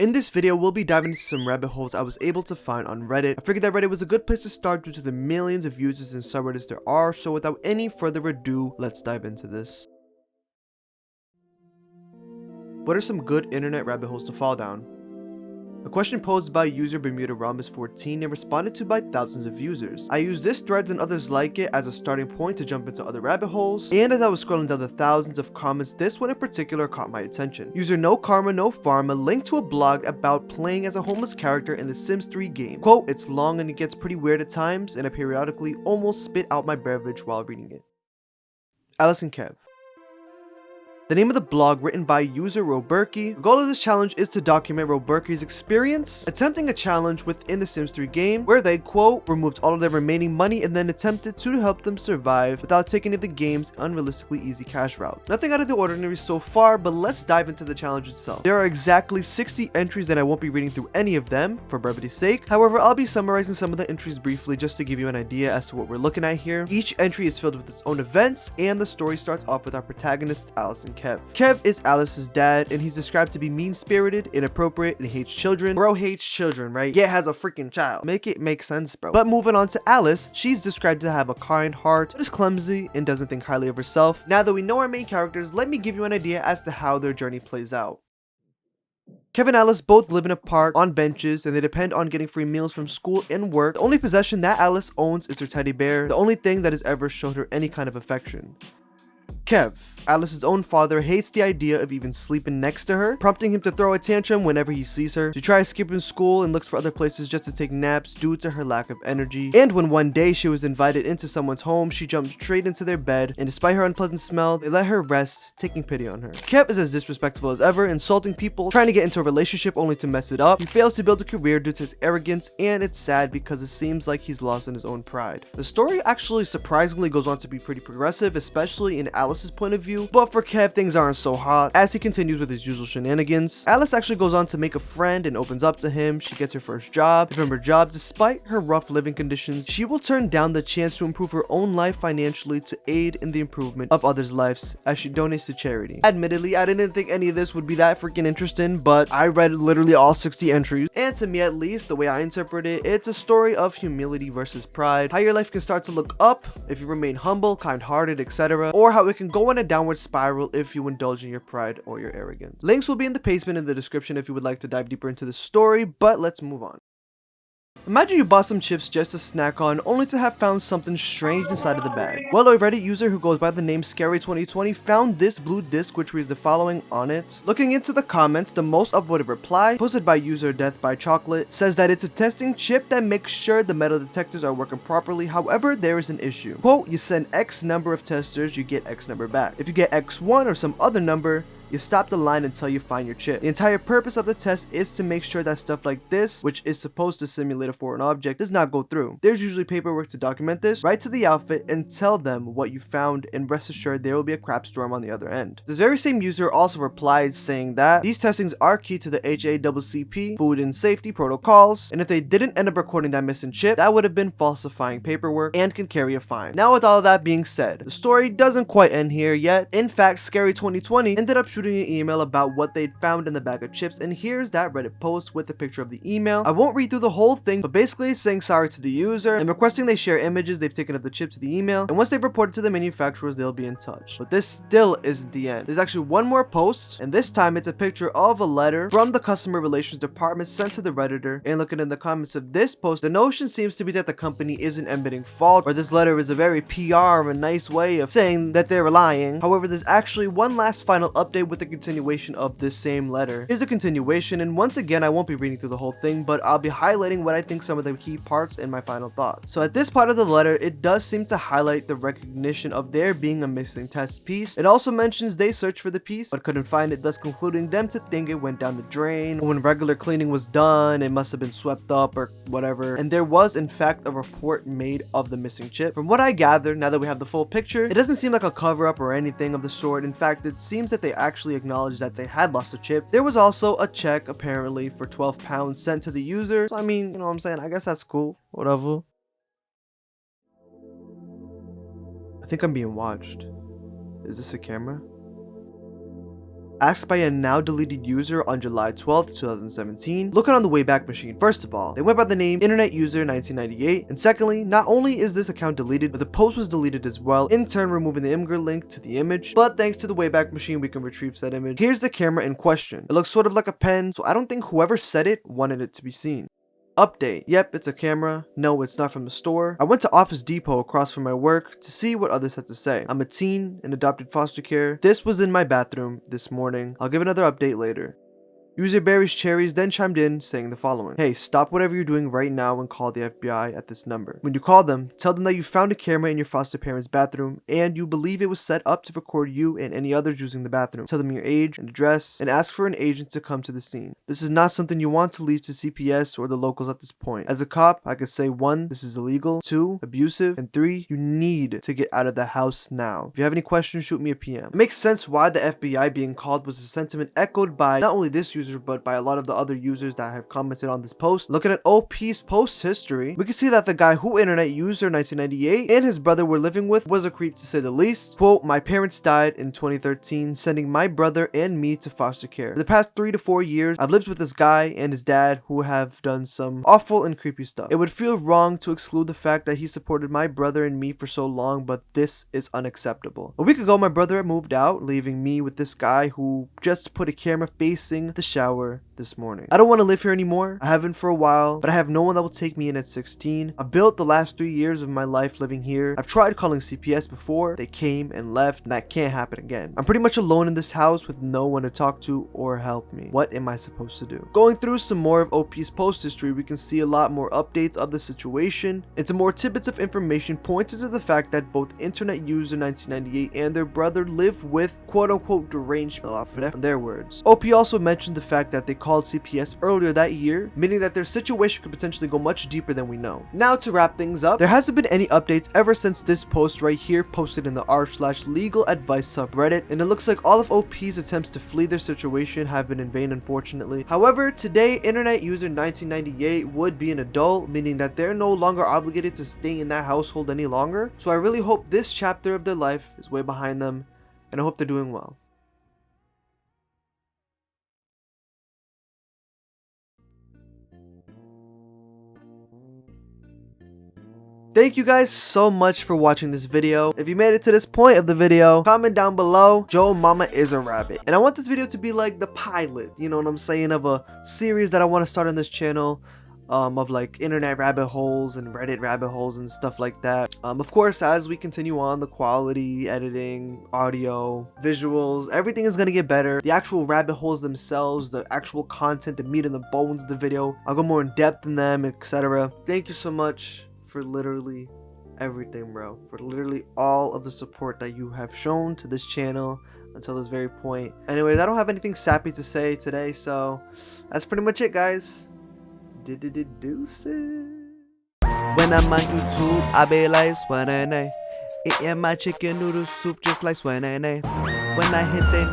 In this video, we'll be diving into some rabbit holes I was able to find on Reddit. I figured that Reddit was a good place to start due to the millions of users and subreddits there are, so without any further ado, let's dive into this. What are some good internet rabbit holes to fall down? A question posed by user Bermuda Rhombus 14 and responded to by thousands of users. I used this threads and others like it as a starting point to jump into other rabbit holes, and as I was scrolling down the thousands of comments, this one in particular caught my attention. User No Karma No Pharma linked to a blog about playing as a homeless character in the Sims 3 game. Quote, "It's long and it gets pretty weird at times, and I periodically almost spit out my beverage while reading it." Alice and Kev. The name of the blog written by user Roberki. The goal of this challenge is to document Roberki's experience attempting a challenge within the Sims 3 game where they, quote, removed all of their remaining money and then attempted to help them survive without taking any of the game's unrealistically easy cash route. Nothing out of the ordinary so far, but let's dive into the challenge itself. There are exactly 60 entries and I won't be reading through any of them for brevity's sake. However, I'll be summarizing some of the entries briefly just to give you an idea as to what we're looking at here. Each entry is filled with its own events, and the story starts off with our protagonist, Alice and Kev. Kev is Alice's dad, and he's described to be mean-spirited, inappropriate, and hates children. Bro hates children, right? Yeah, has a freaking child. Make it make sense, bro. But moving on to Alice, she's described to have a kind heart, but is clumsy and doesn't think highly of herself. Now that we know our main characters, let me give you an idea as to how their journey plays out. Kev and Alice both live in a park on benches, and they depend on getting free meals from school and work. The only possession that Alice owns is her teddy bear, the only thing that has ever showed her any kind of affection. Kev, Alice's own father, hates the idea of even sleeping next to her, prompting him to throw a tantrum whenever he sees her. She tries skipping school and looks for other places just to take naps due to her lack of energy. And when one day she was invited into someone's home, she jumped straight into their bed, and despite her unpleasant smell, they let her rest, taking pity on her. Kev is as disrespectful as ever, insulting people, trying to get into a relationship only to mess it up. He fails to build a career due to his arrogance, and it's sad because it seems like he's lost in his own pride. The story actually surprisingly goes on to be pretty progressive, especially in Alice's point of view, but for Kev, things aren't so hot as he continues with his usual shenanigans. Alice actually goes on to make a friend and opens up to him. She gets her first job. From her job, despite her rough living conditions, she will turn down the chance to improve her own life financially to aid in the improvement of others' lives as she donates to charity. Admittedly, I didn't think any of this would be that freaking interesting, but I read literally all 60 entries, and to me at least, the way I interpret it, it's a story of humility versus pride, how your life can start to look up if you remain humble, kind-hearted, etc., or how it can go in a downward spiral if you indulge in your pride or your arrogance. Links will be in the basement in the description if you would like to dive deeper into the story, but let's move on. Imagine you bought some chips just to snack on, only to have found something strange inside of the bag. Well, a Reddit user who goes by the name Scary2020 found this blue disc which reads the following on it. Looking into the comments, the most upvoted reply, posted by user Death by Chocolate, says that it's a testing chip that makes sure the metal detectors are working properly. However, there is an issue. Quote, you send X number of testers, you get X number back. If you get X1 or some other number, you stop the line until you find your chip. The entire purpose of the test is to make sure that stuff like this, which is supposed to simulate a foreign object, does not go through. There's usually paperwork to document this. Write to the outfit and tell them what you found, and rest assured there will be a crap storm on the other end. This very same user also replied saying that these testings are key to the HACCP food and safety protocols, and if they didn't end up recording that missing chip, that would have been falsifying paperwork and can carry a fine. Now, with all of that being said, the story doesn't quite end here yet. In fact, Scary2020 ended up shooting an email about what they'd found in the bag of chips, and here's that Reddit post with a picture of the email. I won't read through the whole thing, but basically it's saying sorry to the user and requesting they share images they've taken of the chip to the email, and once they've reported to the manufacturers, they'll be in touch. But this still isn't the end. There's actually one more post, and this time it's a picture of a letter from the customer relations department sent to the Redditor, and looking in the comments of this post, the notion seems to be that the company isn't admitting fault, or this letter is a very PR, a nice way of saying that they're lying. However, there's actually one last final update with the continuation of this same letter. Here's a continuation, and once again I won't be reading through the whole thing, but I'll be highlighting what I think some of the key parts in my final thoughts. So at this part of the letter, it does seem to highlight the recognition of there being a missing test piece. It also mentions they searched for the piece but couldn't find it, thus concluding them to think it went down the drain. When regular cleaning was done, it must have been swept up or whatever, and there was in fact a report made of the missing chip. From what I gather, now that we have the full picture, it doesn't seem like a cover-up or anything of the sort. In fact, it seems that they actually acknowledged that they had lost a chip. There was also a check apparently for £12 sent to the user. So I mean, you know what I'm saying? I guess that's cool. Whatever. I think I'm being watched. Is this a camera? Asked by a now deleted user on July 12th, 2017, looking on the Wayback Machine. First of all, they went by the name Internet User 1998, and secondly, not only is this account deleted, but the post was deleted as well, in turn removing the imgur link to the image, but thanks to the Wayback Machine we can retrieve said image. Here's the camera in question. It looks sort of like a pen, so I don't think whoever said it wanted it to be seen. Update. Yep, it's a camera. No, it's not from the store. I went to Office Depot across from my work to see what others had to say. I'm a teen in adopted foster care. This was in my bathroom this morning. I'll give another update later. User Berries Cherries then chimed in saying the following. Hey, stop whatever you're doing right now and call the FBI at this number. When you call them, tell them that you found a camera in your foster parent's bathroom and you believe it was set up to record you and any others using the bathroom. Tell them your age and address and ask for an agent to come to the scene. This is not something you want to leave to CPS or the locals at this point. As a cop, I could say 1, this is illegal, 2, abusive, and 3, you need to get out of the house now. If you have any questions, shoot me a PM. It makes sense why the FBI being called was a sentiment echoed by not only this user but by a lot of the other users that have commented on this post. Looking at OP's post history, we can see that the guy who Internet User 1998 and his brother were living with was a creep to say the least. Quote, my parents died in 2013, sending my brother and me to foster care. For the past 3 to 4 years, I've lived with this guy and his dad who have done some awful and creepy stuff. It would feel wrong to exclude the fact that he supported my brother and me for so long, but this is unacceptable. A week ago, my brother moved out, leaving me with this guy who just put a camera facing the shower this morning. I don't want to live here anymore. I haven't for a while, but I have no one that will take me in at 16. I built the last 3 years of my life living here. I've tried calling CPS before. They came and left, and that can't happen again. I'm pretty much alone in this house with no one to talk to or help me. What am I supposed to do? Going through some more of OP's post history, we can see a lot more updates of the situation and some more tidbits of information pointing to the fact that both Internet User 1998 and their brother live with quote-unquote deranged off of their words. OP also mentioned the fact that they called CPS earlier that year, meaning that their situation could potentially go much deeper than we know. Now to wrap things up, there hasn't been any updates ever since this post right here posted in the r/legal advice subreddit, and it looks like all of OP's attempts to flee their situation have been in vain, unfortunately. However, today Internet User 1998 would be an adult, meaning that they're no longer obligated to stay in that household any longer, so I really hope this chapter of their life is way behind them, and I hope they're doing well. Thank you guys so much for watching this video. If you made it to this point of the video, comment down below, Joe Mama is a rabbit. And I want this video to be like the pilot, you know what I'm saying, of a series that I want to start on this channel. Of like internet rabbit holes and Reddit rabbit holes and stuff like that. Of course, as we continue on, the quality, editing, audio, visuals, everything is gonna get better. The actual rabbit holes themselves, the actual content, the meat and the bones of the video, I'll go more in depth in them, etc. Thank you so much for literally everything, bro. For literally all of the support that you have shown to this channel until this very point. Anyways, I don't have anything sappy to say today, so that's pretty much it, guys. Deuces. When I'm on YouTube, I be like Swanene, eating my chicken noodle soup just like Swanene. When I hit that